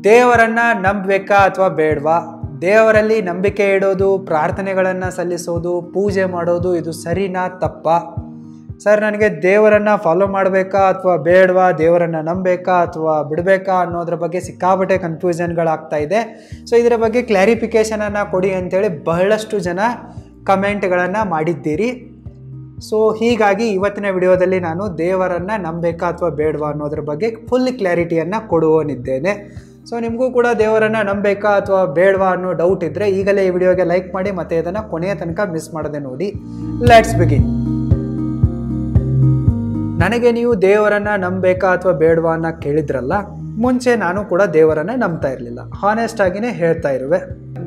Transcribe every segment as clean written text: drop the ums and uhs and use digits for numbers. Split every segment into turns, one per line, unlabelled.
ದೇವರನ್ನ ನಂಬಬೇಕಾ ಅಥವಾ ಬೇಡವಾ? ದೇವರಲ್ಲಿ ನಂಬಿಕೆ ಇಡೋದು, ಪ್ರಾರ್ಥನೆಗಳನ್ನು ಸಲ್ಲಿಸೋದು, ಪೂಜೆ ಮಾಡೋದು ಇದು ಸರಿನಾ ತಪ್ಪಾ? ಸರ್, ನನಗೆ ದೇವರನ್ನು ಫಾಲೋ ಮಾಡಬೇಕಾ ಅಥವಾ ಬೇಡವಾ, ದೇವರನ್ನು ನಂಬಬೇಕಾ ಅಥವಾ ಬಿಡಬೇಕಾ ಅನ್ನೋದ್ರ ಬಗ್ಗೆ ಸಿಕ್ಕಾಪಟ್ಟೆ ಕನ್ಫ್ಯೂಷನ್ಗಳಾಗ್ತಾ ಇದೆ. ಸೊ ಇದರ ಬಗ್ಗೆ ಕ್ಲಾರಿಫಿಕೇಷನನ್ನು ಕೊಡಿ ಅಂತೇಳಿ ಬಹಳಷ್ಟು ಜನ ಕಮೆಂಟ್ಗಳನ್ನು ಮಾಡಿದ್ದೀರಿ. ಸೊ ಹೀಗಾಗಿ ಇವತ್ತಿನ ವಿಡಿಯೋದಲ್ಲಿ ನಾನು ದೇವರನ್ನು ನಂಬಬೇಕಾ ಅಥವಾ ಬೇಡವಾ ಅನ್ನೋದ್ರ ಬಗ್ಗೆ ಫುಲ್ ಕ್ಲಾರಿಟಿಯನ್ನು ಕೊಡುವನಿದ್ದೇನೆ. ಸೊ ನಿಮಗೂ ಕೂಡ ದೇವರನ್ನು ನಂಬಬೇಕಾ ಅಥವಾ ಬೇಡವಾ ಅನ್ನೋ ಡೌಟ್ ಇದ್ದರೆ ಈಗಲೇ ಈ ವಿಡಿಯೋಗೆ ಲೈಕ್ ಮಾಡಿ ಮತ್ತು ಇದನ್ನು ಕೊನೆಯ ತನಕ ಮಿಸ್ ಮಾಡದೆ ನೋಡಿ. Let's begin. ನನಗೆ ನೀವು ದೇವರನ್ನು ನಂಬಬೇಕಾ ಅಥವಾ ಬೇಡವಾ ಅನ್ನೋ ಕೇಳಿದ್ರಲ್ಲ, ಮುಂಚೆ ನಾನು ಕೂಡ ದೇವರನ್ನು ನಂಬ್ತಾ ಇರಲಿಲ್ಲ. ಹಾನೆಸ್ಟ್ ಆಗಿನೇ ಹೇಳ್ತಾ ಇರುವೆ.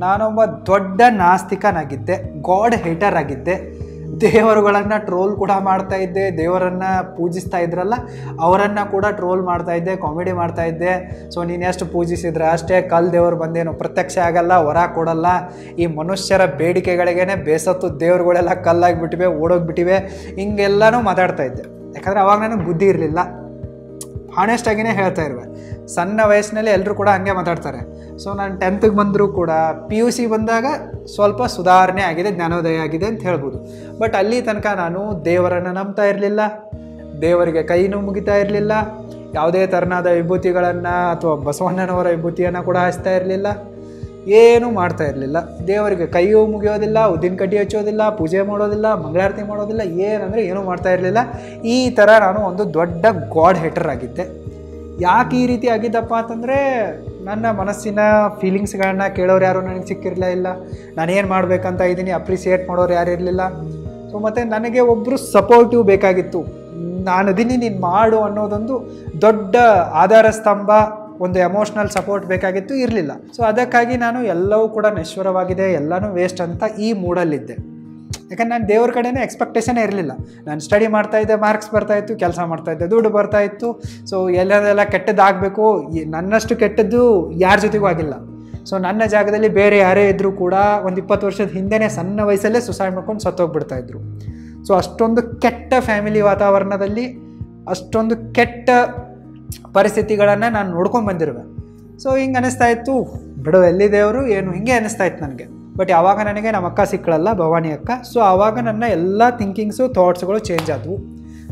ನಾನೊಬ್ಬ ದೊಡ್ಡ ನಾಸ್ತಿಕನಾಗಿದ್ದೆ, ಗಾಡ್ ಹೇಟರ್ ಆಗಿದ್ದೆ. ದೇವರುಗಳನ್ನು ಟ್ರೋಲ್ ಕೂಡ ಮಾಡ್ತಾ ಇದ್ದೆ. ದೇವರನ್ನು ಪೂಜಿಸ್ತಾ ಇದ್ರಲ್ಲ ಅವರನ್ನು ಕೂಡ ಟ್ರೋಲ್ ಮಾಡ್ತಾ ಇದ್ದೆ, ಕಾಮಿಡಿ ಮಾಡ್ತಾ ಇದ್ದೆ. ಸೊ ನೀನು ಎಷ್ಟು ಪೂಜಿಸಿದ್ರೆ ಅಷ್ಟೇ, ಕಲ್ ದೇವರು ಬಂದೇನು ಪ್ರತ್ಯಕ್ಷ ಆಗಲ್ಲ, ವರ ಕೊಡಲ್ಲ, ಈ ಮನುಷ್ಯರ ಬೇಡಿಕೆಗಳಿಗೇ ಬೇಸತ್ತು ದೇವರುಗಳೆಲ್ಲ ಕಲ್ಲಾಗಿಬಿಟ್ಟಿವೆ, ಓಡೋಗ್ಬಿಟ್ಟಿವೆ, ಹಿಂಗೆಲ್ಲನೂ ಮಾತಾಡ್ತಾ ಇದ್ದೆ. ಯಾಕಂದರೆ ಅವಾಗ ನನಗೆ ಬುದ್ಧಿ ಇರಲಿಲ್ಲ. ಹಾನೆಸ್ಟಾಗಿಯೇ ಹೇಳ್ತಾ ಇರುವೆ. ಸಣ್ಣ ವಯಸ್ಸಿನಲ್ಲಿ ಎಲ್ಲರೂ ಕೂಡ ಹಂಗೆ ಮಾತಾಡ್ತಾರೆ. ಸೊ ನಾನು 10th ಬಂದರೂ ಕೂಡ PUC ಬಂದಾಗ ಸ್ವಲ್ಪ ಸುಧಾರಣೆ ಆಗಿದೆ, ಜ್ಞಾನೋದಯ ಆಗಿದೆ ಅಂತ ಹೇಳ್ಬೋದು. ಬಟ್ ಅಲ್ಲಿ ತನಕ ನಾನು ದೇವರನ್ನು ನಂಬ್ತಾ ಇರಲಿಲ್ಲ, ದೇವರಿಗೆ ಕೈನೂ ಮುಗಿತಾ ಇರಲಿಲ್ಲ, ಯಾವುದೇ ಥರನಾದ ವಿಭೂತಿಗಳನ್ನು ಅಥವಾ ಬಸವಣ್ಣನವರ ವಿಭೂತಿಯನ್ನು ಕೂಡ ಹಚ್ತಾ ಇರಲಿಲ್ಲ, ಏನೂ ಮಾಡ್ತಾ ಇರಲಿಲ್ಲ. ದೇವರಿಗೆ ಕೈಯೂ ಮುಗಿಯೋದಿಲ್ಲ, ಉದ್ದಿನ ಕಡ್ಡಿ ಹಚ್ಚೋದಿಲ್ಲ, ಪೂಜೆ ಮಾಡೋದಿಲ್ಲ, ಮಂಗಳಾರತಿ ಮಾಡೋದಿಲ್ಲ, ಏನಂದರೆ ಏನೂ ಮಾಡ್ತಾ ಇರಲಿಲ್ಲ. ಈ ಥರ ನಾನು ಒಂದು ದೊಡ್ಡ ಗಾಡ್ ಹೇಟರ್ ಆಗಿದ್ದೆ. ಯಾಕೆ ಈ ರೀತಿ ಆಗಿದ್ದಪ್ಪ ಅಂತಂದರೆ ನನ್ನ ಮನಸ್ಸಿನ ಫೀಲಿಂಗ್ಸ್ಗಳನ್ನ ಕೇಳೋರು ಯಾರು ನನಗೆ ಸಿಕ್ಕಿರಲಿಲ್ಲ. ನಾನೇನು ಮಾಡಬೇಕಂತ ಇದ್ದೀನಿ ಅಪ್ರಿಸಿಯೇಟ್ ಮಾಡೋರು ಯಾರು ಇರಲಿಲ್ಲ. ಸೊ ಮತ್ತು ನನಗೆ ಒಬ್ಬರು ಸಪೋರ್ಟಿವ್ ಬೇಕಾಗಿತ್ತು. ನಾನು ಅದೀನಿ, ನೀನು ಮಾಡು ಅನ್ನೋದೊಂದು ದೊಡ್ಡ ಆಧಾರ ಸ್ತಂಭ, ಒಂದು ಎಮೋಷ್ನಲ್ ಸಪೋರ್ಟ್ ಬೇಕಾಗಿತ್ತು, ಇರಲಿಲ್ಲ. ಸೊ ಅದಕ್ಕಾಗಿ ನಾನು ಎಲ್ಲವೂ ಕೂಡ ನಶ್ವರವಾಗಿದೆ, ಎಲ್ಲನೂ ವೇಸ್ಟ್ ಅಂತ ಈ ಮೂಡಲ್ಲಿದ್ದೆ. ಯಾಕಂದ್ರೆ ನಾನು ದೇವ್ರ ಕಡೆನೇ ಎಕ್ಸ್ಪೆಕ್ಟೇಷನೇ ಇರಲಿಲ್ಲ. ನಾನು ಸ್ಟಡಿ ಮಾಡ್ತಾಯಿದ್ದೆ, ಮಾರ್ಕ್ಸ್ ಬರ್ತಾಯಿತ್ತು, ಕೆಲಸ ಮಾಡ್ತಾಯಿದ್ದೆ, ದುಡ್ಡು ಬರ್ತಾಯಿತ್ತು. ಸೊ ಎಲ್ಲದೆಲ್ಲ ಕೆಟ್ಟದ್ದಾಗಬೇಕು, ನನ್ನಷ್ಟು ಕೆಟ್ಟದ್ದು ಯಾರ ಜೊತೆಗೂ ಆಗಿಲ್ಲ. ಸೊ ನನ್ನ ಜಾಗದಲ್ಲಿ ಬೇರೆ ಯಾರೇ ಇದ್ದರೂ ಕೂಡ ಒಂದು 20 ವರ್ಷದ ಹಿಂದೆಯೇ ಸಣ್ಣ ವಯಸ್ಸಲ್ಲೇ ಸುಸೈಡ್ ಮಾಡ್ಕೊಂಡು ಸತ್ತೋಗ್ಬಿಡ್ತಾಯಿದ್ರು. ಸೊ ಅಷ್ಟೊಂದು ಕೆಟ್ಟ ಫ್ಯಾಮಿಲಿ ವಾತಾವರಣದಲ್ಲಿ ಅಷ್ಟೊಂದು ಕೆಟ್ಟ ಪರಿಸ್ಥಿತಿಗಳನ್ನು ನಾನು ನೋಡ್ಕೊಂಡು ಬಂದಿರುವೆ. ಸೊ ಹಿಂಗೆ ಅನ್ನಿಸ್ತಾ ಇತ್ತು, ಬಿಡು ಎಲ್ಲಿ ದೇವರು ಏನು, ಹಿಂಗೆ ಅನ್ನಿಸ್ತಾ ಇತ್ತು ನನಗೆ. ಬಟ್ ಯಾವಾಗ ನನಗೆ ನಮ್ಮ ಅಕ್ಕ ಸಿಕ್ಕಳಲ್ಲ, ಭವಾನಿ ಅಕ್ಕ, ಸೊ ಆವಾಗ ನನ್ನ ಎಲ್ಲ ಥಿಂಕಿಂಗ್ಸು, ಥಾಟ್ಸ್ಗಳು ಚೇಂಜ್ ಆದವು.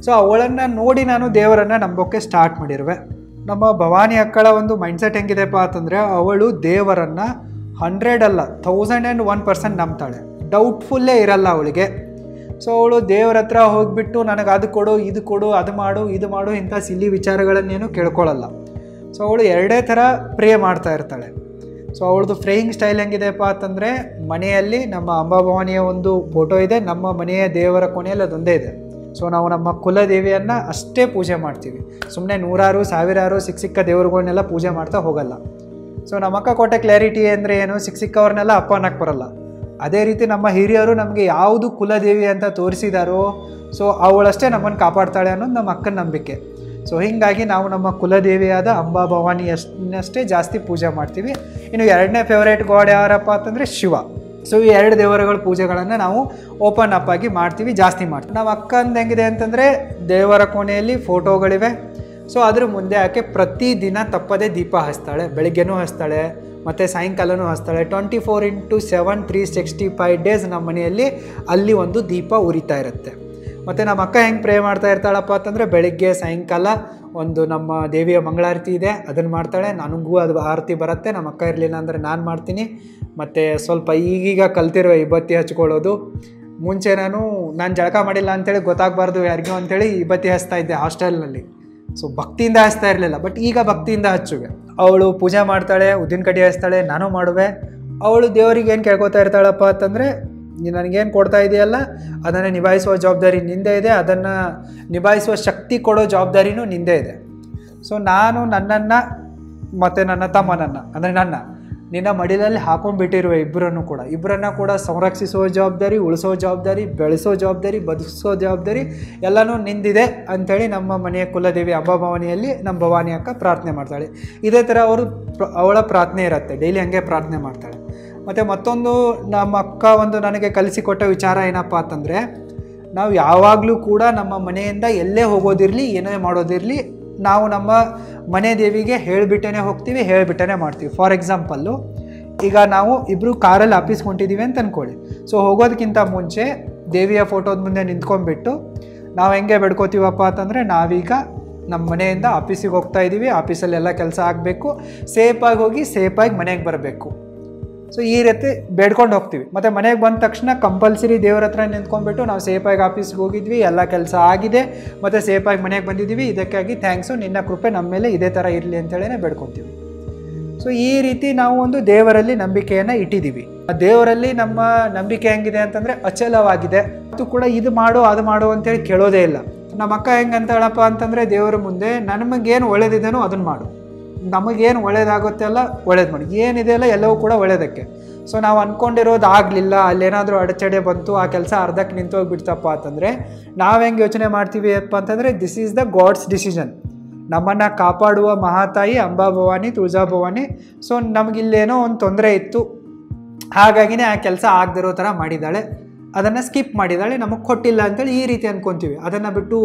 ಸೊ ಅವಳನ್ನು ನೋಡಿ ನಾನು ದೇವರನ್ನು ನಂಬೋಕ್ಕೆ ಸ್ಟಾರ್ಟ್ ಮಾಡಿರುವೆ. ನಮ್ಮ ಭವಾನಿ ಅಕ್ಕಳ ಒಂದು ಮೈಂಡ್ಸೆಟ್ ಹೆಂಗಿದೆಪ್ಪ ಅಂತಂದರೆ, ಅವಳು ದೇವರನ್ನು 100 ಅಲ್ಲ 1001% ನಂಬ್ತಾಳೆ. ಡೌಟ್ಫುಲ್ಲೇ ಇರಲ್ಲ ಅವಳಿಗೆ. ಸೊ ಅವಳು ದೇವರ ಹತ್ರ ಹೋಗಿಬಿಟ್ಟು ನನಗೆ ಅದು ಕೊಡು, ಇದು ಕೊಡು, ಅದು ಮಾಡು, ಇದು ಮಾಡು, ಇಂಥ ಸಿಲ್ಲಿ ವಿಚಾರಗಳನ್ನೇನು ಕೇಳ್ಕೊಳ್ಳಲ್ಲ. ಸೊ ಅವಳು ಎರಡೇ ಥರ ಪ್ರೇ ಮಾಡ್ತಾ ಇರ್ತಾಳೆ. ಸೊ ಅವಳದು ಪ್ರೇಯಿಂಗ್ ಸ್ಟೈಲ್ ಹೆಂಗಿದೆಪ್ಪ ಅಂತಂದರೆ, ಮನೆಯಲ್ಲಿ ನಮ್ಮ ಅಂಬಾಭವಾನಿಯ ಒಂದು ಫೋಟೋ ಇದೆ, ನಮ್ಮ ಮನೆಯ ದೇವರ ಕೊನೆಯಲ್ಲಿ ಅದೊಂದೇ ಇದೆ. ಸೊ ನಾವು ನಮ್ಮ ಕುಲದೇವಿಯನ್ನು ಅಷ್ಟೇ ಪೂಜೆ ಮಾಡ್ತೀವಿ. ಸುಮ್ಮನೆ 100 1000 ಸಿಕ್ಕ ದೇವರುಗಳನ್ನೆಲ್ಲ ಪೂಜೆ ಮಾಡ್ತಾ ಹೋಗಲ್ಲ. ಸೊ ನಮ್ಮ ಅಕ್ಕ ಕೊಟ್ಟ ಕ್ಲಾರಿಟಿ ಅಂದರೆ ಏನು, ಸಿಕ್ಕವ್ರನ್ನೆಲ್ಲ ಅಪ್ಪ ಅನ್ನಕ್ಕೆ ಬರಲ್ಲ. ಅದೇ ರೀತಿ ನಮ್ಮ ಹಿರಿಯರು ನಮಗೆ ಯಾವುದು ಕುಲದೇವಿ ಅಂತ ತೋರಿಸಿದಾರೋ ಸೊ ಅವಳಷ್ಟೇ ನಮ್ಮನ್ನು ಕಾಪಾಡ್ತಾಳೆ ಅನ್ನೋದು ನಮ್ಮ ಅಕ್ಕನ ನಂಬಿಕೆ. ಸೊ ಹೀಗಾಗಿ ನಾವು ನಮ್ಮ ಕುಲದೇವಿಯಾದ ಅಂಬಾಭವಾನಿಯಷ್ಟೇ ಜಾಸ್ತಿ ಪೂಜೆ ಮಾಡ್ತೀವಿ. ಇನ್ನು ಎರಡನೇ ಫೇವ್ರೇಟ್ ಗಾಡ್ ಯಾರಪ್ಪ ಅಂತಂದರೆ ಶಿವ. ಸೊ ಈ 2 ದೇವರುಗಳ ಪೂಜೆಗಳನ್ನು ನಾವು ಓಪನ್ ಅಪ್ ಆಗಿ ಮಾಡ್ತೀವಿ, ಜಾಸ್ತಿ ಮಾಡ್ತೀವಿ. ನಮ್ಮ ಅಕ್ಕಂದು ಹೆಂಗಿದೆ ಅಂತಂದರೆ, ದೇವರ ಕೋಣೆಯಲ್ಲಿ ಫೋಟೋಗಳಿವೆ. ಸೊ ಅದ್ರ ಮುಂದೆ ಆಕೆ ಪ್ರತಿದಿನ ತಪ್ಪದೇ ದೀಪ ಹಚ್ತಾಳೆ. ಬೆಳಿಗ್ಗೆನೂ ಹಚ್ತಾಳೆ ಮತ್ತು ಸಾಯಂಕಾಲನೂ ಹಚ್ತಾಳೆ. 24/7 365 ಡೇಸ್ ನಮ್ಮ ಮನೆಯಲ್ಲಿ ಅಲ್ಲಿ ಒಂದು ದೀಪ ಉರಿತಾ ಇರುತ್ತೆ. ಮತ್ತು ನಮ್ಮ ಅಕ್ಕ ಹೆಂಗೆ ಪ್ರೇ ಮಾಡ್ತಾ ಇರ್ತಾಳಪ್ಪ ಅಂತಂದರೆ, ಬೆಳಿಗ್ಗೆ ಸಾಯಂಕಾಲ ಒಂದು ನಮ್ಮ ದೇವಿಯ ಮಂಗಳಾರತಿ ಇದೆ, ಅದನ್ನು ಮಾಡ್ತಾಳೆ. ನನಗೂ ಅದು ಆರತಿ ಬರುತ್ತೆ. ನಮ್ಮ ಅಕ್ಕ ಇರಲಿಲ್ಲ ಅಂದರೆ ನಾನು ಮಾಡ್ತೀನಿ. ಮತ್ತು ಸ್ವಲ್ಪ ಈಗೀಗ ಕಲ್ತಿರುವ ವಿಭೂತಿ ಹಚ್ಕೊಳ್ಳೋದು. ಮುಂಚೆ ನಾನು ಜಳಕ ಮಾಡಿಲ್ಲ ಅಂಥೇಳಿ ಗೊತ್ತಾಗಬಾರ್ದು ಯಾರಿಗೂ ಅಂಥೇಳಿ ವಿಭೂತಿ ಹಚ್ತಾ ಇದ್ದೆ ಹಾಸ್ಟೆಲ್ನಲ್ಲಿ. ಸೊ ಭಕ್ತಿಯಿಂದ ಹಚ್ತಾ ಇರಲಿಲ್ಲ, ಬಟ್ ಈಗ ಭಕ್ತಿಯಿಂದ ಹಚ್ಚುವೆ. ಅವಳು ಪೂಜೆ ಮಾಡ್ತಾಳೆ, ಉದ್ದಿನ ಕಡ್ಡಿ ಹಚ್ತಾಳೆ, ನಾನು ಮಾಡುವೆ. ಅವಳು ದೇವರಿಗೆ ಏನು ಕೇಳ್ಕೊತಾ ಇರ್ತಾಳಪ್ಪ ಅಂತಂದರೆ, ನನಗೇನು ಕೊಡ್ತಾ ಇದೆಯಲ್ಲ ಅದನ್ನು ನಿಭಾಯಿಸುವ ಜವಾಬ್ದಾರಿ ನಿಂದೇ ಇದೆ, ಅದನ್ನು ನಿಭಾಯಿಸುವ ಶಕ್ತಿ ಕೊಡೋ ಜವಾಬ್ದಾರಿನೂ ನಿಂದೇ ಇದೆ. ಸೊ ನಾನು ನನ್ನನ್ನು ಮತ್ತು ನನ್ನ ತಮ್ಮನನ್ನು ಅಂದರೆ ನಿನ್ನ ಮಡಿಲಲ್ಲಿ ಹಾಕೊಂಡ್ಬಿಟ್ಟಿರುವೆ ಇಬ್ಬರನ್ನು ಕೂಡ ಸಂರಕ್ಷಿಸುವ ಜವಾಬ್ದಾರಿ, ಉಳಿಸೋ ಜವಾಬ್ದಾರಿ, ಬೆಳೆಸೋ ಜವಾಬ್ದಾರಿ, ಬದುಕಿಸೋ ಜವಾಬ್ದಾರಿ ಎಲ್ಲನೂ ನಿಂದಿದೆ ಅಂಥೇಳಿ ನಮ್ಮ ಮನೆಯ ಕುಲದೇವಿ ಅಂಬಾಭವಾನಿಯಲ್ಲಿ ನಮ್ಮ ಭವಾನಿ ಅಕ್ಕ ಪ್ರಾರ್ಥನೆ ಮಾಡ್ತಾಳೆ. ಇದೇ ಥರ ಅವಳ ಪ್ರಾರ್ಥನೆ ಇರುತ್ತೆ, ಡೈಲಿ ಹಂಗೆ ಪ್ರಾರ್ಥನೆ ಮಾಡ್ತಾಳೆ. ಮತ್ತು ಮತ್ತೊಂದು ನಮ್ಮ ಅಕ್ಕ ಒಂದು ನನಗೆ ಕಲಿಸಿಕೊಟ್ಟ ವಿಚಾರ ಏನಪ್ಪ ಅಂತಂದರೆ, ನಾವು ಯಾವಾಗಲೂ ಕೂಡ ನಮ್ಮ ಮನೆಯಿಂದ ಎಲ್ಲೇ ಹೋಗೋದಿರಲಿ, ಏನೇ ಮಾಡೋದಿರಲಿ, ನಾವು ನಮ್ಮ ಮನೆ ದೇವಿಗೆ ಹೇಳಿಬಿಟ್ಟೇ ಹೋಗ್ತೀವಿ, ಹೇಳಿಬಿಟ್ಟೇ ಮಾಡ್ತೀವಿ. ಫಾರ್ ಎಕ್ಸಾಂಪಲ್ಲು, ಈಗ ನಾವು ಇಬ್ಬರು ಕಾರಲ್ಲಿ ಆಫೀಸ್ಗೆ ಹೊಂಟಿದ್ದೀವಿ ಅಂತ ಅಂದ್ಕೊಳ್ಳಿ. ಸೊ ಹೋಗೋದಕ್ಕಿಂತ ಮುಂಚೆ ದೇವಿಯ ಫೋಟೋದ ಮುಂದೆ ನಿಂತ್ಕೊಂಡ್ಬಿಟ್ಟು ನಾವು ಹೆಂಗೆ ಬೇಡ್ಕೋತೀವಪ್ಪ ಅಂತಂದರೆ, ನಾವೀಗ ನಮ್ಮ ಮನೆಯಿಂದ ಆಫೀಸಿಗೆ ಹೋಗ್ತಾ ಇದ್ದೀವಿ, ಆಫೀಸಲ್ಲಿ ಎಲ್ಲ ಕೆಲಸ ಆಗಬೇಕು, ಸೇಫಾಗಿ ಹೋಗಿ ಸೇಫಾಗಿ ಮನೆಗೆ ಬರಬೇಕು. ಸೊ ಈ ರೀತಿ ಬೇಡ್ಕೊಂಡು ಹೋಗ್ತೀವಿ. ಮತ್ತು ಮನೆಗೆ ಬಂದ ತಕ್ಷಣ ಕಂಪಲ್ಸರಿ ದೇವ್ರ ಹತ್ರ ನಿಂತ್ಕೊಂಡ್ಬಿಟ್ಟು ನಾವು ಸೇಫಾಗಿ ಆಫೀಸ್ಗೆ ಹೋಗಿದ್ವಿ, ಎಲ್ಲ ಕೆಲಸ ಆಗಿದೆ, ಮತ್ತು ಸೇಫಾಗಿ ಮನೆಗೆ ಬಂದಿದ್ದೀವಿ, ಇದಕ್ಕಾಗಿ ಥ್ಯಾಂಕ್ಸು, ನಿನ್ನ ಕೃಪೆ ನಮ್ಮ ಮೇಲೆ ಇದೇ ಥರ ಇರಲಿ ಅಂತೇಳಿ ಬೇಡ್ಕೊತೀವಿ. ಸೊ ಈ ರೀತಿ ನಾವು ಒಂದು ದೇವರಲ್ಲಿ ನಂಬಿಕೆಯನ್ನು ಇಟ್ಟಿದ್ದೀವಿ. ಆ ದೇವರಲ್ಲಿ ನಮ್ಮ ನಂಬಿಕೆ ಹೆಂಗಿದೆ ಅಂತಂದರೆ ಅಚಲವಾಗಿದೆ. ಅದು ಕೂಡ ಇದು ಮಾಡು ಅದು ಮಾಡು ಅಂತೇಳಿ ಕೇಳೋದೇ ಇಲ್ಲ. ನಮ್ಮ ಅಕ್ಕ ಹೆಂಗೆ ಹೇಳಪ್ಪ ಅಂತಂದರೆ, ದೇವರ ಮುಂದೆ ನಮಗೇನು ಒಳ್ಳೇದಿದೆನೋ ಅದನ್ನು ಮಾಡು, ನಮಗೇನು ಒಳ್ಳೇದಾಗುತ್ತೆ ಅಲ್ಲ ಒಳ್ಳೇದು ಮಾಡಿ, ಏನಿದೆಯಲ್ಲ ಎಲ್ಲವೂ ಕೂಡ ಒಳ್ಳೇದಕ್ಕೆ. ಸೊ ನಾವು ಅಂದ್ಕೊಂಡಿರೋದು ಆಗಲಿಲ್ಲ, ಅಲ್ಲೇನಾದರೂ ಅಡಚಣೆ ಬಂತು, ಆ ಕೆಲಸ ಅರ್ಧಕ್ಕೆ ನಿಂತೋಗ್ಬಿಡ್ತಪ್ಪ ಅಂತಂದರೆ ನಾವು ಹೆಂಗೆ ಯೋಚನೆ ಮಾಡ್ತೀವಿ ಅಪ್ಪ ಅಂತಂದರೆ, this is the God's decision. ನಮ್ಮನ್ನು ಕಾಪಾಡುವ ಮಹಾತಾಯಿ ಅಂಬಾಭವಾನಿ, ತುಳಜಾಭವಾನಿ. ಸೊ ನಮಗಿಲ್ಲೇನೋ ಒಂದು ತೊಂದರೆ ಇತ್ತು, ಹಾಗಾಗಿನೇ ಆ ಕೆಲಸ ಆಗದಿರೋ ಥರ ಮಾಡಿದ್ದಾಳೆ, ಅದನ್ನು ಸ್ಕಿಪ್ ಮಾಡಿದ್ದಾಳೆ, ನಮಗೆ ಕೊಟ್ಟಿಲ್ಲ ಅಂತೇಳಿ ಈ ರೀತಿ ಅಂದ್ಕೊತೀವಿ. ಅದನ್ನು ಬಿಟ್ಟು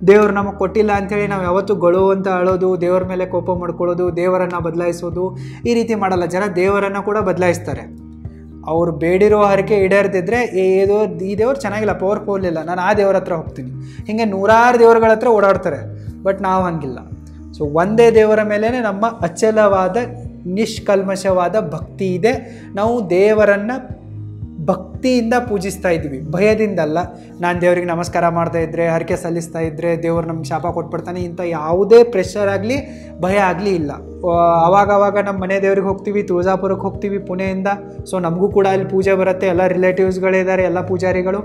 ದೇವರು ನಮಗೆ ಕೊಟ್ಟಿಲ್ಲ ಅಂಥೇಳಿ ನಾವು ಯಾವತ್ತೂ ಗೊಳು ಅಂತ ಅಳೋದು, ದೇವರ ಮೇಲೆ ಕೋಪ ಮಾಡ್ಕೊಳ್ಳೋದು, ದೇವರನ್ನು ಬದಲಾಯಿಸೋದು ಈ ರೀತಿ ಮಾಡಲ್ಲ. ಜನ ದೇವರನ್ನು ಕೂಡ ಬದಲಾಯಿಸ್ತಾರೆ. ಅವ್ರು ಬೇಡಿರೋ ಹರಕೆ ಈಡೇರ್ದಿದ್ರೆ, ಈ ದೇವ್ರು ಚೆನ್ನಾಗಿಲ್ಲ, ಪವರ್ಫುಲ್ ಇಲ್ಲ, ನಾನು ಆ ದೇವ್ರ ಹತ್ರ ಹೋಗ್ತೀನಿ, ಹೀಗೆ ನೂರಾರು ದೇವರುಗಳ ಹತ್ರ ಓಡಾಡ್ತಾರೆ. ಬಟ್ ನಾವು ಹಂಗಿಲ್ಲ. ಸೊ ಒಂದೇ ದೇವರ ಮೇಲೇ ನಮ್ಮ ಅಚಲವಾದ ನಿಷ್ಕಲ್ಮಶವಾದ ಭಕ್ತಿ ಇದೆ. ನಾವು ದೇವರನ್ನು ಭಕ್ತಿಯಿಂದ ಪೂಜಿಸ್ತಾ ಇದ್ದೀವಿ, ಭಯದಿಂದಲ್ಲ. ನಾನು ದೇವರಿಗೆ ನಮಸ್ಕಾರ ಮಾಡ್ತಾ ಇದ್ದರೆ, ಹರಕೆ ಸಲ್ಲಿಸ್ತಾ ಇದ್ದರೆ ದೇವರು ನಮ್ಗೆ ಶಾಪ ಕೊಟ್ಬಿಡ್ತಾನೆ, ಇಂಥ ಯಾವುದೇ ಪ್ರೆಷರ್ ಆಗಲಿ ಭಯ ಆಗಲಿ ಇಲ್ಲ. ಆವಾಗವಾಗ ನಮ್ಮ ಮನೆ ದೇವ್ರಿಗೆ ಹೋಗ್ತೀವಿ, ತುಳಜಾಪುರಕ್ಕೆ ಹೋಗ್ತೀವಿ ಪುಣೆಯಿಂದ. ಸೊ ನಮಗೂ ಕೂಡ ಅಲ್ಲಿ ಪೂಜೆ ಬರುತ್ತೆ, ಎಲ್ಲ ರಿಲೇಟಿವ್ಸ್ಗಳಿದ್ದಾರೆ, ಎಲ್ಲ ಪೂಜಾರಿಗಳು.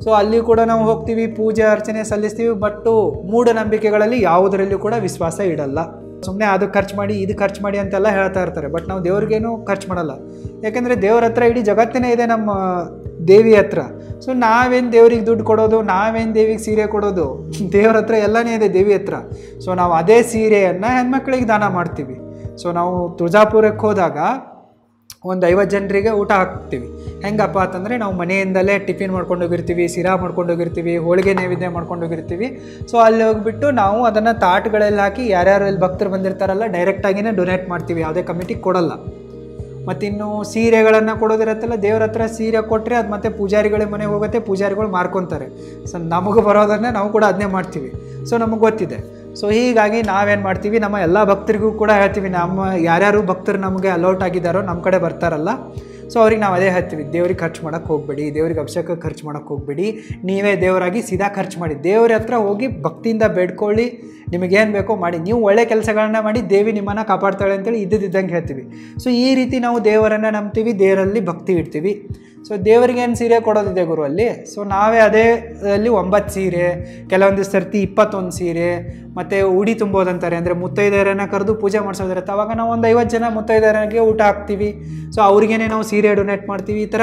ಸೊ ಅಲ್ಲಿ ಕೂಡ ನಾವು ಹೋಗ್ತೀವಿ, ಪೂಜೆ ಅರ್ಚನೆ ಸಲ್ಲಿಸ್ತೀವಿ. ಬಟ್ಟು ಮೂಢನಂಬಿಕೆಗಳಲ್ಲಿ ಯಾವುದರಲ್ಲೂ ಕೂಡ ವಿಶ್ವಾಸ ಇಡಲ್ಲ. ಸುಮ್ಮನೆ ಅದು ಖರ್ಚು ಮಾಡಿ ಇದು ಖರ್ಚು ಮಾಡಿ ಅಂತೆಲ್ಲ ಹೇಳ್ತಾ ಇರ್ತಾರೆ. ಬಟ್ ನಾವು ದೇವ್ರಿಗೇನು ಖರ್ಚು ಮಾಡಲ್ಲ, ಯಾಕೆಂದರೆ ದೇವ್ರ ಹತ್ರ ಇಡೀ ಜಗತ್ತೇ ಇದೆ ನಮ್ಮ ದೇವಿ ಹತ್ರ. ಸೊ ನಾವೇನು ದೇವ್ರಿಗೆ ದುಡ್ಡು ಕೊಡೋದು, ನಾವೇನು ದೇವಿಗೆ ಸೀರೆ ಕೊಡೋದು, ದೇವ್ರ ಹತ್ರ ಎಲ್ಲನೇ ಇದೆ ದೇವಿ ಹತ್ರ. ಸೊ ನಾವು ಅದೇ ಸೀರೆಯನ್ನು ಹೆಣ್ಮಕ್ಳಿಗೆ ದಾನ ಮಾಡ್ತೀವಿ. ಸೊ ನಾವು ತುಳಜಾಪುರಕ್ಕೆ ಹೋದಾಗ ಒಂದು 50 ಜನರಿಗೆ ಊಟ ಹಾಕ್ತೀವಿ. ಹೆಂಗಪ್ಪ ಅಂತಂದರೆ, ನಾವು ಮನೆಯಿಂದಲೇ ಟಿಫಿನ್ ಮಾಡ್ಕೊಂಡು ಹೋಗಿರ್ತೀವಿ, ಸಿರಾ ಮಾಡ್ಕೊಂಡು ಹೋಗಿರ್ತೀವಿ, ಹೋಳಿಗೆ ನೈವೇದ್ಯ ಮಾಡ್ಕೊಂಡು ಹೋಗಿರ್ತೀವಿ. ಸೊ ಅಲ್ಲಿ ಹೋಗ್ಬಿಟ್ಟು ನಾವು ಅದನ್ನು ತಾಟ್ಗಳಲ್ಲಿ ಹಾಕಿ ಯಾರ್ಯಾರು ಇಲ್ಲಿ ಭಕ್ತರು ಬಂದಿರ್ತಾರಲ್ಲ ಡೈರೆಕ್ಟಾಗಿಯೇ ಡೊನೇಟ್ ಮಾಡ್ತೀವಿ, ಯಾವುದೇ ಕಮಿಟಿಗೆ ಕೊಡಲ್ಲ. ಮತ್ತಿನ್ನು ಸೀರೆಗಳನ್ನು ಕೊಡೋದಿರತ್ತಲ್ಲ, ದೇವ್ರ ಹತ್ರ ಸೀರೆ ಕೊಟ್ಟರೆ ಅದು ಮತ್ತೆ ಪೂಜಾರಿಗಳ ಮನೆಗೆ ಹೋಗುತ್ತೆ, ಪೂಜಾರಿಗಳು ಮಾರ್ಕೊತಾರೆ. ಸೊ ನಮಗೆ ಬರೋದನ್ನೇ ನಾವು ಕೂಡ ಅದನ್ನೇ ಮಾಡ್ತೀವಿ. ಸೊ ನಮಗೆ ಗೊತ್ತಿದೆ. ಸೊ ಹೀಗಾಗಿ ನಾವೇನು ಮಾಡ್ತೀವಿ, ನಮ್ಮ ಎಲ್ಲ ಭಕ್ತರಿಗೂ ಕೂಡ ಹೇಳ್ತೀವಿ, ನಮ್ಮ ಯಾರ್ಯಾರು ಭಕ್ತರು ನಮಗೆ ಅಲೌಟ್ ಆಗಿದ್ದಾರೋ ನಮ್ಮ ಕಡೆ ಬರ್ತಾರಲ್ಲ, ಸೊ ಅವ್ರಿಗೆ ನಾವು ಅದೇ ಹೇಳ್ತೀವಿ, ದೇವ್ರಿಗೆ ಖರ್ಚು ಮಾಡೋಕ್ಕೆ ಹೋಗಬೇಡಿ, ದೇವ್ರಿಗೆ ಅಭಿಷೇಕ ಖರ್ಚು ಮಾಡೋಕ್ಕೆ ಹೋಗಬೇಡಿ, ನೀವೇ ದೇವರಾಗಿ ಸೀದಾ ಖರ್ಚು ಮಾಡಿ, ದೇವ್ರ ಹತ್ರ ಹೋಗಿ ಭಕ್ತಿಯಿಂದ ಬೇಡ್ಕೊಳ್ಳಿ, ನಿಮಗೇನು ಬೇಕೋ ಮಾಡಿ, ನೀವು ಒಳ್ಳೆ ಕೆಲಸಗಳನ್ನ ಮಾಡಿ, ದೇವಿ ನಿಮ್ಮನ್ನು ಕಾಪಾಡ್ತಾಳೆ ಅಂತೇಳಿ ಇದ್ದಿದ್ದಂಗೆ ಹೇಳ್ತೀವಿ. ಸೊ ಈ ರೀತಿ ನಾವು ದೇವರನ್ನು ನಂಬ್ತೀವಿ, ದೇವರಲ್ಲಿ ಭಕ್ತಿ ಇಡ್ತೀವಿ. ಸೊ ದೇವರಿಗೇನು ಸೀರೆ ಕೊಡೋದಿದೆ ಗುರು ಅಲ್ಲಿ, ಸೊ ನಾವೇ ಅದೇ ಅಲ್ಲಿ 9 ಸೀರೆ, ಕೆಲವೊಂದು ಸರ್ತಿ 21 ಸೀರೆ, ಮತ್ತು ಉಡಿ ತುಂಬೋದಂತಾರೆ, ಅಂದರೆ ಮುತ್ತೈದೆಯರನ್ನು ಕರೆದು ಪೂಜೆ ಮಾಡಿಸೋದಿರುತ್ತೆ. ಅವಾಗ ನಾವು ಒಂದು 50 ಜನ ಮುತ್ತೈದೆಯರಿಗೆ ಊಟ ಹಾಕ್ತೀವಿ. ಸೊ ಅವ್ರಿಗೇನೆ ನಾವು ಸೀರೆ ಡೊನೇಟ್ ಮಾಡ್ತೀವಿ. ಈ ಥರ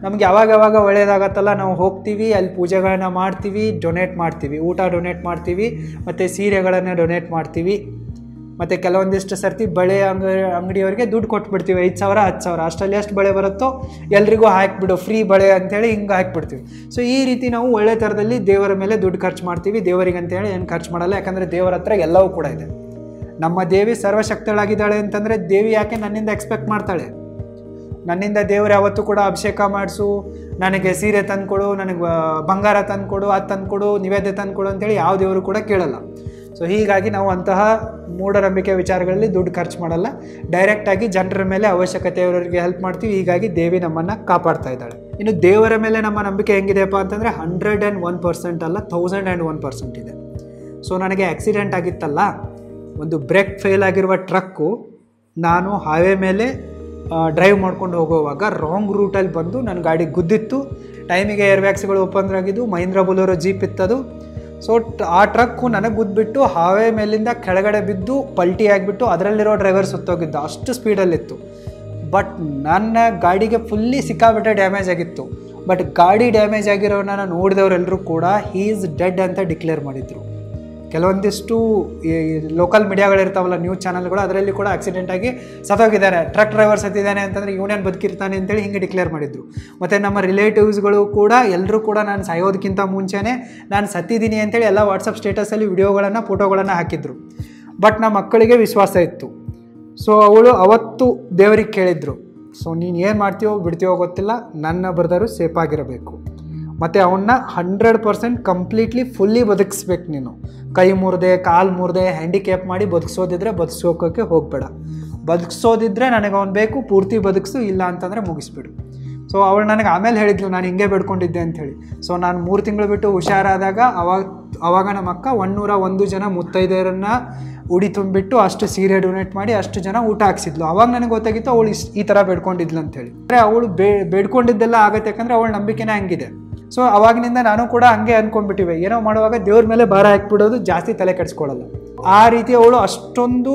ನಮ್ಗೆ ಯಾವಾಗ ಒಳ್ಳೆಯದಾಗತ್ತಲ್ಲ, ನಾವು ಹೋಗ್ತೀವಿ, ಅಲ್ಲಿ ಪೂಜೆಗಳನ್ನ ಮಾಡ್ತೀವಿ, ಡೊನೇಟ್ ಮಾಡ್ತೀವಿ, ಊಟ ಡೊನೇಟ್ ಮಾಡ್ತೀವಿ, ಮತ್ತು ಸೀರೆಗಳನ್ನು ಡೊನೇಟ್ ಮಾಡ್ತೀವಿ. ಮತ್ತು ಕೆಲವೊಂದಿಷ್ಟು ಸರ್ತಿ ಬಳೆ ಅಂಗಡಿಯವರಿಗೆ ದುಡ್ಡು ಕೊಟ್ಬಿಡ್ತೀವಿ, 5,000 10,000 ಅಷ್ಟರಲ್ಲಿ ಎಷ್ಟು ಬಳೆ ಬರುತ್ತೋ ಎಲ್ರಿಗೂ ಹಾಕಿಬಿಡು, ಫ್ರೀ ಬಳೆ ಅಂಥೇಳಿ ಹಿಂಗೆ ಹಾಕಿಬಿಡ್ತೀವಿ. ಸೊ ಈ ರೀತಿ ನಾವು ಒಳ್ಳೆ ಥರದಲ್ಲಿ ದೇವರ ಮೇಲೆ ದುಡ್ಡು ಖರ್ಚು ಮಾಡ್ತೀವಿ. ದೇವರಿಗೆ ಅಂತೇಳಿ ಏನು ಖರ್ಚು ಮಾಡಲ್ಲ, ಯಾಕಂದರೆ ದೇವರ ಹತ್ರ ಎಲ್ಲವೂ ಕೂಡ ಇದೆ. ನಮ್ಮ ದೇವಿ ಸರ್ವಶಕ್ತಳಾಗಿದ್ದಾಳೆ ಅಂತಂದರೆ ದೇವಿ ಯಾಕೆ ನನ್ನಿಂದ ಎಕ್ಸ್ಪೆಕ್ಟ್ ಮಾಡ್ತಾಳೆ? ನನ್ನಿಂದ ದೇವರು ಯಾವತ್ತೂ ಕೂಡ ಅಭಿಷೇಕ ಮಾಡಿಸು, ನನಗೆ ಸೀರೆ ತಂದುಕೊಡು, ನನಗೆ ಬಂಗಾರ ತಂದುಕೊಡು, ಅದು ತಂದುಕೊಡು, ನಿವೇದ್ಯ ತಂದುಕೊಡು ಅಂತೇಳಿ ಯಾವ ದೇವರು ಕೂಡ ಕೇಳಲ್ಲ. ಸೊ ಹೀಗಾಗಿ ನಾವು ಅಂತಹ ಮೂಢನಂಬಿಕೆ ವಿಚಾರಗಳಲ್ಲಿ ದುಡ್ಡು ಖರ್ಚು ಮಾಡಲ್ಲ, ಡೈರೆಕ್ಟಾಗಿ ಜನರ ಮೇಲೆ ಅವಶ್ಯಕತೆಯವರಿಗೆ ಹೆಲ್ಪ್ ಮಾಡ್ತೀವಿ. ಹೀಗಾಗಿ ದೇವಿ ನಮ್ಮನ್ನು ಕಾಪಾಡ್ತಾ ಇದ್ದಾಳೆ. ಇನ್ನು ದೇವರ ಮೇಲೆ ನಮ್ಮ ನಂಬಿಕೆ ಹೆಂಗಿದೆಯಪ್ಪ ಅಂತಂದರೆ 101% ಅಲ್ಲ, 1001% ಇದೆ. ಸೊ ನನಗೆ ಆಕ್ಸಿಡೆಂಟ್ ಆಗಿತ್ತಲ್ಲ, ಒಂದು ಬ್ರೇಕ್ ಫೇಲ್ ಆಗಿರುವ ಟ್ರಕ್ಕು ನಾನು ಹೈವೇ ಮೇಲೆ ಡ್ರೈವ್ ಮಾಡ್ಕೊಂಡು ಹೋಗುವಾಗ ರಾಂಗ್ ರೂಟಲ್ಲಿ ಬಂದು ನನ್ನ ಗಾಡಿ ಗುದ್ದಿತ್ತು. ಟೈಮಿಗೆ ಏರ್ ಬ್ಯಾಗ್ಸ್ಗಳು ಓಪನ್ ಆಗಿದ್ದು, ಮಹೀಂದ್ರ ಬೊಲೆರೋ ಜೀಪ್ ಇತ್ತದು. ಸೊ ಆ ಟ್ರಕ್ಕು ನನಗೆ ಗುದ್ಬಿಟ್ಟು ಹಾವೇ ಮೇಲಿಂದ ಕೆಳಗಡೆ ಬಿದ್ದು ಪಲ್ಟಿ ಆಗಿಬಿಟ್ಟು ಅದರಲ್ಲಿರೋ ಡ್ರೈವರ್ ಸುತ್ತೋಗಿದ್ದ, ಅಷ್ಟು ಸ್ಪೀಡಲ್ಲಿತ್ತು. ಬಟ್ ನನ್ನ ಗಾಡಿಗೆ ಫುಲ್ಲಿ ಸಿಕ್ಕಾಬಿಟ್ಟೆ ಡ್ಯಾಮೇಜ್ ಆಗಿತ್ತು. ಬಟ್ ಗಾಡಿ ಡ್ಯಾಮೇಜ್ ಆಗಿರೋನನ್ನು ನೋಡಿದವರೆಲ್ಲರೂ ಕೂಡ ಹೀ ಈಸ್ ಡೆಡ್ ಅಂತ ಡಿಕ್ಲೇರ್ ಮಾಡಿದರು. ಕೆಲವೊಂದಿಷ್ಟು ಈ ಲೋಕಲ್ ಮೀಡಿಯಾಗಳಿರ್ತಾವಲ್ಲ, ನ್ಯೂಸ್ ಚಾನಲ್ಗಳು, ಅದರಲ್ಲಿ ಕೂಡ ಆಕ್ಸಿಡೆಂಟಾಗಿ ಸತ್ತೋಗಿದ್ದಾನೆ, ಟ್ರಕ್ ಡ್ರೈವರ್ ಸತ್ತಿದ್ದಾನೆ ಅಂತಂದರೆ ಯೂನಿಯನ್ ಬದುಕಿರ್ತಾನೆ ಅಂತೇಳಿ ಹಿಂಗೆ ಡಿಕ್ಲೇರ್ ಮಾಡಿದ್ರು. ಮತ್ತು ನಮ್ಮ ರಿಲೇಟಿವ್ಸ್ಗಳು ಕೂಡ ಎಲ್ಲರೂ ಕೂಡ ನಾನು ಸಾಯೋದಕ್ಕಿಂತ ಮುಂಚೆನೇ ನಾನು ಸತ್ತಿದ್ದೀನಿ ಅಂತೇಳಿ ಎಲ್ಲ ವಾಟ್ಸಪ್ ಸ್ಟೇಟಸಲ್ಲಿ ವಿಡಿಯೋಗಳನ್ನು ಫೋಟೋಗಳನ್ನು ಹಾಕಿದ್ರು. ಬಟ್ ನಮ್ಮ ಮಕ್ಕಳಿಗೆ ವಿಶ್ವಾಸ ಇತ್ತು. ಸೊ ಅವಳು ಅವತ್ತು ದೇವರಿಗೆ ಕೇಳಿದ್ರು, ಸೊ ನೀನು ಏನು ಮಾಡ್ತೀವೋ ಬಿಡ್ತೀವೋ ಗೊತ್ತಿಲ್ಲ, ನನ್ನ ಬ್ರದರು ಸೇಫಾಗಿರಬೇಕು, ಮತ್ತು ಅವನ್ನ 100% ಕಂಪ್ಲೀಟ್ಲಿ ಫುಲ್ಲಿ ಬದುಕಿಸ್ಬೇಕು. ನೀನು ಕೈ ಮುರಿದೆ, ಕಾಲು ಮುರಿದೆ, ಹ್ಯಾಂಡಿಕ್ಯಾಪ್ ಮಾಡಿ ಬದುಕಿಸೋದಿದ್ರೆ ಬದುಕಿಸೋಕೋಕ್ಕೆ ಹೋಗಬೇಡ. ಬದುಕಿಸೋದಿದ್ರೆ ನನಗೆ ಅವ್ನು ಬೇಕು, ಪೂರ್ತಿ ಬದುಕಿಸು, ಇಲ್ಲ ಅಂತಂದರೆ ಮುಗಿಸ್ಬಿಡು. ಸೊ ಅವಳು ನನಗೆ ಆಮೇಲೆ ಹೇಳಿದ್ಲು ನಾನು ಹಿಂಗೆ ಬೇಡ್ಕೊಂಡಿದ್ದೆ ಅಂಥೇಳಿ. ಸೊ ನಾನು 3 ತಿಂಗಳು ಬಿಟ್ಟು ಹುಷಾರಾದಾಗ ಅವಾಗ ನಮ್ಮ ಅಕ್ಕ 101 ಜನ ಮುತ್ತೈದೆಯರನ್ನು ಉಡಿ ತುಂಬಿಟ್ಟು ಅಷ್ಟು ಸೀರೆ ಡೊನೇಟ್ ಮಾಡಿ ಅಷ್ಟು ಜನ ಊಟ ಹಾಕ್ಸಿದ್ಲು. ಅವಾಗ ನನಗೆ ಗೊತ್ತಾಗಿತ್ತು ಅವಳು ಈ ಥರ ಬೇಡ್ಕೊಂಡಿದ್ಲು ಅಂಥೇಳಿ. ಅಂದರೆ ಅವಳು ಬೇಡ್ಕೊಂಡಿದ್ದೆಲ್ಲ ಆಗತ್ತೆ, ಯಾಕಂದರೆ ಅವಳ ನಂಬಿಕೆನೇ ಹಂಗಿದೆ. ಸೊ ಅವಾಗಿನಿಂದ ನಾನು ಕೂಡ ಹಂಗೆ ಅಂದ್ಕೊಂಡ್ಬಿಟ್ಟಿವೆ, ಏನೋ ಮಾಡುವಾಗ ದೇವ್ರ ಮೇಲೆ ಭಾರ ಹಾಕ್ಬಿಡೋದು, ಜಾಸ್ತಿ ತಲೆ ಕೆಡಿಸ್ಕೊಳ್ಳಲ್ಲ. ಆ ರೀತಿ ಅವಳು ಅಷ್ಟೊಂದು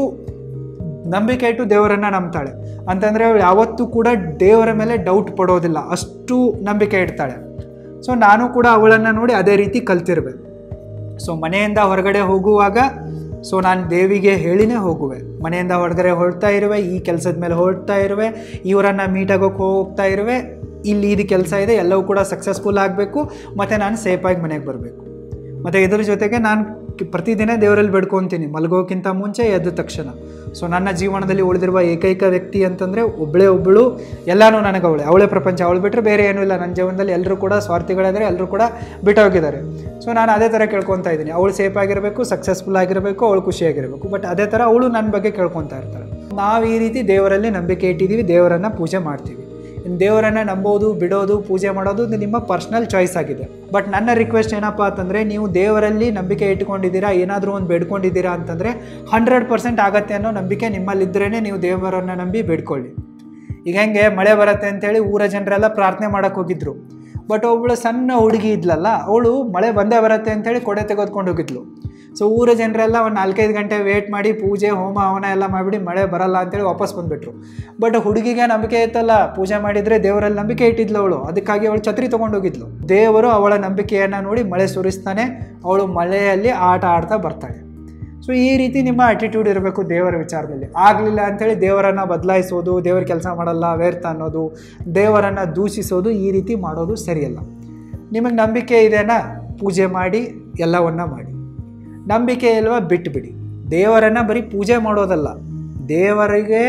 ನಂಬಿಕೆ ಇಟ್ಟು ದೇವರನ್ನು ನಂಬ್ತಾಳೆ. ಅಂತಂದರೆ ಅವಳು ಯಾವತ್ತೂ ಕೂಡ ದೇವರ ಮೇಲೆ ಡೌಟ್ ಪಡೋದಿಲ್ಲ, ಅಷ್ಟು ನಂಬಿಕೆ ಇಡ್ತಾಳೆ. ಸೊ ನಾನು ಕೂಡ ಅವಳನ್ನು ನೋಡಿ ಅದೇ ರೀತಿ ಕಲ್ತಿರ್ಬೇಕು. ಸೊ ಮನೆಯಿಂದ ಹೊರಗಡೆ ಹೋಗುವಾಗ ಸೊ ನಾನು ದೇವಿಗೆ ಹೇಳಿನೇ ಹೋಗುವೆ. ಮನೆಯಿಂದ ಹೊರಗಡೆ ಹೊರಡ್ತಾ ಇರುವೆ, ಈ ಕೆಲಸದ ಮೇಲೆ ಹೊರಡ್ತಾ ಇರುವೆ, ಇವರನ್ನು ಮೀಟಾಗೋಕ್ಕೆ ಹೋಗ್ತಾ ಇರುವೆ, ಇಲ್ಲಿ ಇದು ಕೆಲಸ ಇದೆ, ಎಲ್ಲವೂ ಕೂಡ ಸಕ್ಸಸ್ಫುಲ್ ಆಗಬೇಕು, ಮತ್ತು ನಾನು ಸೇಫಾಗಿ ಮನೆಗೆ ಬರಬೇಕು. ಮತ್ತು ಇದ್ರ ಜೊತೆಗೆ ನಾನು ಪ್ರತಿದಿನ ದೇವರಲ್ಲಿ ಬೇಡ್ಕೊತೀನಿ, ಮಲಗೋಕ್ಕಿಂತ ಮುಂಚೆ ಎದ್ದ ತಕ್ಷಣ. ಸೊ ನನ್ನ ಜೀವನದಲ್ಲಿ ಉಳಿದಿರುವ ಏಕೈಕ ವ್ಯಕ್ತಿ ಅಂತಂದರೆ ಒಬ್ಬಳು, ಎಲ್ಲನೂ ನನಗೆ ಅವಳೇ ಪ್ರಪಂಚ. ಅವಳು ಬಿಟ್ಟರೆ ಬೇರೆ ಏನೂ ಇಲ್ಲ ನನ್ನ ಜೀವನದಲ್ಲಿ. ಎಲ್ಲರೂ ಕೂಡ ಸ್ವಾರ್ಥಿಗಳಿದ್ದಾರೆ, ಎಲ್ಲರೂ ಕೂಡ ಬಿಟ್ಟೋಗಿದ್ದಾರೆ. ಸೊ ನಾನು ಅದೇ ಥರ ಕೇಳ್ಕೊತಾ ಇದ್ದೀನಿ, ಅವಳು ಸೇಫ್ ಆಗಿರಬೇಕು, ಸಕ್ಸಸ್ಫುಲ್ ಆಗಿರಬೇಕು, ಅವಳು ಖುಷಿಯಾಗಿರಬೇಕು. ಬಟ್ ಅದೇ ಥರ ಅವಳು ನನ್ನ ಬಗ್ಗೆ ಕೇಳ್ಕೊತಾ ಇರ್ತಾಳೆ. ನಾವು ಈ ರೀತಿ ದೇವರಲ್ಲಿ ನಂಬಿಕೆ ಇಟ್ಟಿದ್ದೀವಿ, ದೇವರನ್ನು ಪೂಜೆ ಮಾಡ್ತೀವಿ. ದೇವರನ್ನು ನಂಬೋದು, ಬಿಡೋದು, ಪೂಜೆ ಮಾಡೋದು ಇದು ನಿಮ್ಮ ಪರ್ಸ್ನಲ್ ಚಾಯ್ಸ್ ಆಗಿದೆ. ಬಟ್ ನನ್ನ ರಿಕ್ವೆಸ್ಟ್ ಏನಪ್ಪ ಅಂತಂದರೆ, ನೀವು ದೇವರಲ್ಲಿ ನಂಬಿಕೆ ಇಟ್ಕೊಂಡಿದ್ದೀರಾ, ಏನಾದರೂ ಒಂದು ಬೇಡ್ಕೊಂಡಿದ್ದೀರಾ ಅಂತಂದರೆ 100% ಆಗತ್ತೆ ಅನ್ನೋ ನಂಬಿಕೆ ನಿಮ್ಮಲ್ಲಿದ್ದರೇ ನೀವು ದೇವರನ್ನು ನಂಬಿ ಬೇಡ್ಕೊಳ್ಳಿ. ಈಗ ಹೆಂಗೆ ಮಳೆ ಬರುತ್ತೆ ಅಂತೇಳಿ ಊರ ಜನರೆಲ್ಲ ಪ್ರಾರ್ಥನೆ ಮಾಡೋಕ್ಕೆ ಹೋಗಿದ್ರು. ಬಟ್ ಒಬ್ಬಳು ಸಣ್ಣ ಹುಡುಗಿ ಇದ್ಲಲ್ಲ, ಅವಳು ಮಳೆ ಬಂದೇ ಬರುತ್ತೆ ಅಂತೇಳಿ ಕೊಡೆ ತೆಗೆದುಕೊಂಡು ಹೋಗಿದ್ಲು. ಸೊ ಊರ ಜನರೆಲ್ಲ ಒಂದು 4-5 ಗಂಟೆ ವೇಟ್ ಮಾಡಿ ಪೂಜೆ ಹೋಮ ಹವನ ಎಲ್ಲ ಮಾಡಿಬಿಡಿ ಮಳೆ ಬರಲ್ಲ ಅಂತೇಳಿ ವಾಪಸ್ ಬಂದುಬಿಟ್ರು. ಬಟ್ ಹುಡುಗಿಗೆ ನಂಬಿಕೆ ಇತ್ತಲ್ಲ, ಪೂಜೆ ಮಾಡಿದರೆ ದೇವರಲ್ಲಿ ನಂಬಿಕೆ ಇಟ್ಟಿದ್ಲು ಅವಳು, ಅದಕ್ಕಾಗಿ ಅವಳು ಛತ್ರಿ ತೊಗೊಂಡೋಗಿದ್ಲು. ದೇವರು ಅವಳ ನಂಬಿಕೆಯನ್ನು ನೋಡಿ ಮಳೆ ಸುರಿಸ್ತಾನೆ, ಅವಳು ಮಳೆಯಲ್ಲಿ ಆಟ ಆಡ್ತಾ ಬರ್ತಾಳೆ. ಸೊ ಈ ರೀತಿ ನಿಮ್ಮ ಆಟಿಟ್ಯೂಡ್ ಇರಬೇಕು ದೇವರ ವಿಚಾರದಲ್ಲಿ. ಆಗಲಿಲ್ಲ ಅಂಥೇಳಿ ದೇವರನ್ನು ಬದಲಾಯಿಸೋದು, ದೇವರ ಕೆಲಸ ಮಾಡಲ್ಲ ವ್ಯರ್ಥ ಅನ್ನೋದು, ದೇವರನ್ನು ದೂಷಿಸೋದು, ಈ ರೀತಿ ಮಾಡೋದು ಸರಿಯಲ್ಲ. ನಿಮಗೆ ನಂಬಿಕೆ ಇದೆನಾ, ಪೂಜೆ ಮಾಡಿ, ಎಲ್ಲವನ್ನ ಮಾಡಿ. ನಂಬಿಕೆ ಇಲ್ವಾ, ಬಿಟ್ಟುಬಿಡಿ. ದೇವರನ್ನು ಬರೀ ಪೂಜೆ ಮಾಡೋದಲ್ಲ, ದೇವರಿಗೆ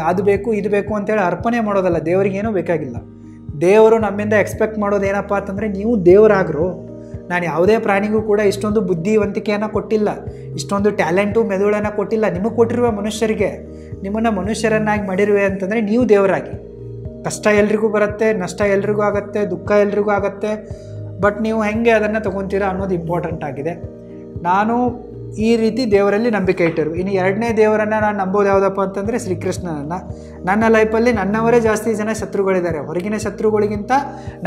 ಅದು ಬೇಕು ಇದು ಬೇಕು ಅಂತೇಳಿ ಅರ್ಪಣೆ ಮಾಡೋದಲ್ಲ, ದೇವರಿಗೇನೂ ಬೇಕಾಗಿಲ್ಲ. ದೇವರು ನಮ್ಮಿಂದ ಎಕ್ಸ್ಪೆಕ್ಟ್ ಮಾಡೋದು ಏನಪ್ಪ ಅಂತಂದರೆ, ನೀವು ದೇವರಾಗರು. ನಾನು ಯಾವುದೇ ಪ್ರಾಣಿಗೂ ಕೂಡ ಇಷ್ಟೊಂದು ಬುದ್ಧಿವಂತಿಕೆಯನ್ನು ಕೊಟ್ಟಿಲ್ಲ, ಇಷ್ಟೊಂದು ಟ್ಯಾಲೆಂಟು ಮೆದುಳನ್ನು ಕೊಟ್ಟಿಲ್ಲ. ನಿಮಗೆ ಕೊಟ್ಟಿರುವ ಮನುಷ್ಯರಿಗೆ, ನಿಮ್ಮನ್ನು ಮನುಷ್ಯರನ್ನಾಗಿ ಮಾಡಿರುವೆ ಅಂತಂದರೆ ನೀವು ದೇವರಾಗಿ. ಕಷ್ಟ ಎಲ್ರಿಗೂ ಬರುತ್ತೆ, ನಷ್ಟ ಎಲ್ರಿಗೂ ಆಗುತ್ತೆ, ದುಃಖ ಎಲ್ರಿಗೂ ಆಗುತ್ತೆ. ಬಟ್ ನೀವು ಹೆಂಗೆ ಅದನ್ನು ತೊಗೊತೀರಾ ಅನ್ನೋದು ಇಂಪಾರ್ಟೆಂಟ್ ಆಗಿದೆ. ನಾನು ಈ ರೀತಿ ದೇವರಲ್ಲಿ ನಂಬಿಕೆ ಇಟ್ಟರು. ಇನ್ನು 2ನೇ ದೇವರನ್ನು ನಾನು ನಂಬೋದು ಯಾವುದಪ್ಪ ಅಂತಂದರೆ ಶ್ರೀಕೃಷ್ಣನನ್ನು. ನನ್ನ ಲೈಫಲ್ಲಿ ನನ್ನವರೇ ಜಾಸ್ತಿ ಜನ ಶತ್ರುಗಳಿದ್ದಾರೆ, ಹೊರಗಿನ ಶತ್ರುಗಳಿಗಿಂತ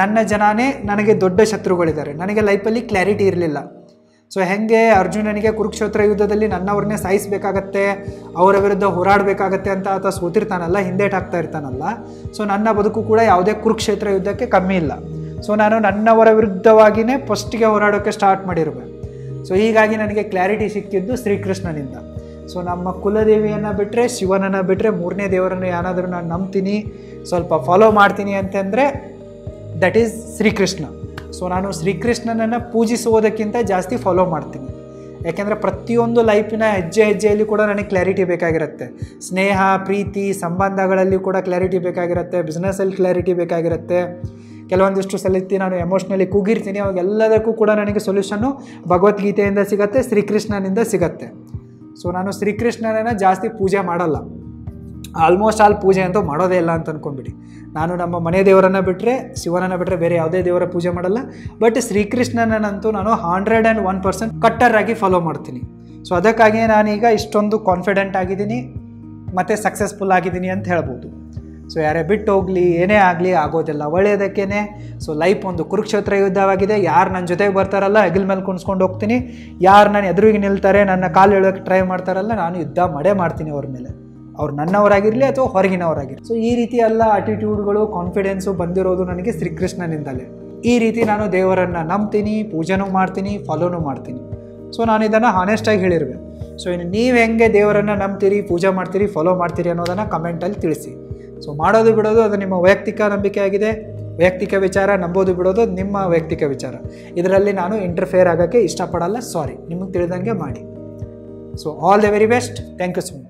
ನನ್ನ ಜನನೇ ನನಗೆ ದೊಡ್ಡ ಶತ್ರುಗಳಿದ್ದಾರೆ. ನನಗೆ ಲೈಫಲ್ಲಿ ಕ್ಲಾರಿಟಿ ಇರಲಿಲ್ಲ. ಸೊ ಹೆಂಗೆ ಅರ್ಜುನನಿಗೆ ಕುರುಕ್ಷೇತ್ರ ಯುದ್ಧದಲ್ಲಿ ನನ್ನವ್ರನ್ನೇ ಸಾಯಿಸಬೇಕಾಗತ್ತೆ, ಅವರ ವಿರುದ್ಧ ಹೋರಾಡಬೇಕಾಗತ್ತೆ ಅಂತ ಆತ ಸೋತಿರ್ತಾನಲ್ಲ, ಹಿಂದೇಟಾಗ್ತಾ ಇರ್ತಾನಲ್ಲ. ಸೊ ನನ್ನ ಬದುಕು ಕೂಡ ಯಾವುದೇ ಕುರುಕ್ಷೇತ್ರ ಯುದ್ಧಕ್ಕೆ ಕಮ್ಮಿ ಇಲ್ಲ. ಸೊ ನಾನು ನನ್ನವರ ವಿರುದ್ಧವಾಗಿಯೇ ಫಸ್ಟಿಗೆ ಹೋರಾಡೋಕ್ಕೆ ಸ್ಟಾರ್ಟ್ ಮಾಡಿರುವೆ. ಸೊ ಹೀಗಾಗಿ ನನಗೆ ಕ್ಲಾರಿಟಿ ಸಿಕ್ಕಿದ್ದು ಶ್ರೀಕೃಷ್ಣನಿಂದ. ಸೊ ನಮ್ಮ ಕುಲದೇವಿಯನ್ನು ಬಿಟ್ಟರೆ, ಶಿವನನ್ನು ಬಿಟ್ಟರೆ, 3ನೇ ದೇವರನ್ನು ಏನಾದರೂ ನಾನು ನಂಬ್ತೀನಿ, ಸ್ವಲ್ಪ ಫಾಲೋ ಮಾಡ್ತೀನಿ ಅಂತಂದರೆ ದಟ್ ಈಸ್ ಶ್ರೀಕೃಷ್ಣ. ಸೊ ನಾನು ಶ್ರೀಕೃಷ್ಣನನ್ನು ಪೂಜಿಸುವುದಕ್ಕಿಂತ ಜಾಸ್ತಿ ಫಾಲೋ ಮಾಡ್ತೀನಿ. ಯಾಕೆಂದರೆ ಪ್ರತಿಯೊಂದು ಲೈಫಿನ ಹೆಜ್ಜೆಯಲ್ಲಿ ಕೂಡ ನನಗೆ ಕ್ಲಾರಿಟಿ ಬೇಕಾಗಿರುತ್ತೆ. ಸ್ನೇಹ, ಪ್ರೀತಿ, ಸಂಬಂಧಗಳಲ್ಲಿ ಕೂಡ ಕ್ಲಾರಿಟಿ ಬೇಕಾಗಿರುತ್ತೆ, ಬಿಸ್ನೆಸ್ಸಲ್ಲಿ ಕ್ಲಾರಿಟಿ ಬೇಕಾಗಿರುತ್ತೆ. ಕೆಲವೊಂದಿಷ್ಟು ಸಲತಿ ನಾನು ಎಮೋಷ್ನಲಿ ಕೂಗಿರ್ತೀನಿ, ಅವಾಗ ಎಲ್ಲದಕ್ಕೂ ಕೂಡ ನನಗೆ ಸೊಲ್ಯೂಷನ್ನು ಭಗವದ್ಗೀತೆಯಿಂದ ಸಿಗುತ್ತೆ, ಶ್ರೀಕೃಷ್ಣನಿಂದ ಸಿಗುತ್ತೆ. ಸೊ ನಾನು ಶ್ರೀಕೃಷ್ಣನನ್ನು ಜಾಸ್ತಿ ಪೂಜೆ ಮಾಡಲ್ಲ, ಆಲ್ಮೋಸ್ಟ್ ಆಲ್ ಪೂಜೆ ಅಂತೂ ಮಾಡೋದೇ ಇಲ್ಲ ಅಂತ ಅಂದ್ಕೊಂಡ್ಬಿಡಿ. ನಾನು ನಮ್ಮ ಮನೆ ದೇವರನ್ನು ಬಿಟ್ಟರೆ, ಶಿವನನ್ನು ಬಿಟ್ಟರೆ ಬೇರೆ ಯಾವುದೇ ದೇವರ ಪೂಜೆ ಮಾಡಲ್ಲ. ಬಟ್ ಶ್ರೀಕೃಷ್ಣನಂತೂ ನಾನು 101% ಕಟ್ಟರಾಗಿ ಫಾಲೋ ಮಾಡ್ತೀನಿ. ಸೊ ಅದಕ್ಕಾಗಿಯೇ ನಾನೀಗ ಇಷ್ಟೊಂದು ಕಾನ್ಫಿಡೆಂಟ್ ಆಗಿದ್ದೀನಿ ಮತ್ತು ಸಕ್ಸಸ್ಫುಲ್ ಆಗಿದ್ದೀನಿ ಅಂತ ಹೇಳ್ಬೋದು. ಸೊ ಯಾರೇ ಬಿಟ್ಟು ಹೋಗಲಿ, ಏನೇ ಆಗಲಿ, ಆಗೋದಿಲ್ಲ ಒಳ್ಳೆಯದಕ್ಕೇ. ಸೊ ಲೈಫ್ ಒಂದು ಕುರುಕ್ಷೇತ್ರ ಯುದ್ಧವಾಗಿದೆ. ಯಾರು ನನ್ನ ಜೊತೆಗೆ ಬರ್ತಾರಲ್ಲ, ಹೆಗಲ ಮೇಲೆ ಕುಣಿಸ್ಕೊಂಡು ಹೋಗ್ತೀನಿ. ಯಾರು ನಾನು ಎದುರಿಗೆ ನಿಲ್ತಾರೆ, ನನ್ನ ಕಾಲು ಎಳೋಕ್ಕೆ ಟ್ರೈ ಮಾಡ್ತಾರಲ್ಲ, ನಾನು ಯುದ್ಧ ಮಾಡೇ ಮಾಡ್ತೀನಿ ಅವ್ರ ಮೇಲೆ, ಅವ್ರು ನನ್ನವರಾಗಿರಲಿ ಅಥವಾ ಹೊರಗಿನವರಾಗಿರಲಿ. ಸೊ ಈ ರೀತಿ ಎಲ್ಲ ಆಟಿಟ್ಯೂಡ್ಗಳು, ಕಾನ್ಫಿಡೆನ್ಸು ಬಂದಿರೋದು ನನಗೆ ಶ್ರೀಕೃಷ್ಣನಿಂದಲೇ. ಈ ರೀತಿ ನಾನು ದೇವರನ್ನು ನಂಬ್ತೀನಿ, ಪೂಜೆನೂ ಮಾಡ್ತೀನಿ, ಫಾಲೋನೂ ಮಾಡ್ತೀನಿ. ಸೊ ನಾನು ಇದನ್ನು ಹಾನೆಸ್ಟಾಗಿ ಹೇಳಿರುವೆ. ಸೊ ಇನ್ನು ನೀವು ಹೆಂಗೆ ದೇವರನ್ನು ನಂಬ್ತೀರಿ, ಪೂಜೆ ಮಾಡ್ತೀರಿ, ಫಾಲೋ ಮಾಡ್ತೀರಿ ಅನ್ನೋದನ್ನು ಕಮೆಂಟಲ್ಲಿ ತಿಳಿಸಿ. ಸೊ ಮಾಡೋದು ಬಿಡೋದು ಅದು ನಿಮ್ಮ ವೈಯಕ್ತಿಕ ನಂಬಿಕೆ ಆಗಿದೆ, ವೈಯಕ್ತಿಕ ವಿಚಾರ. ನಂಬೋದು ಬಿಡೋದು ನಿಮ್ಮ ವೈಯಕ್ತಿಕ ವಿಚಾರ. ಇದರಲ್ಲಿ ನಾನು ಇಂಟರ್ಫಿಯರ್ ಆಗೋಕ್ಕೆ ಇಷ್ಟಪಡಲ್ಲ. ಸಾರಿ, ನಿಮಗೆ ತಿಳಿದಂಗೆ ಮಾಡಿ. So all the very best. Thank you so much.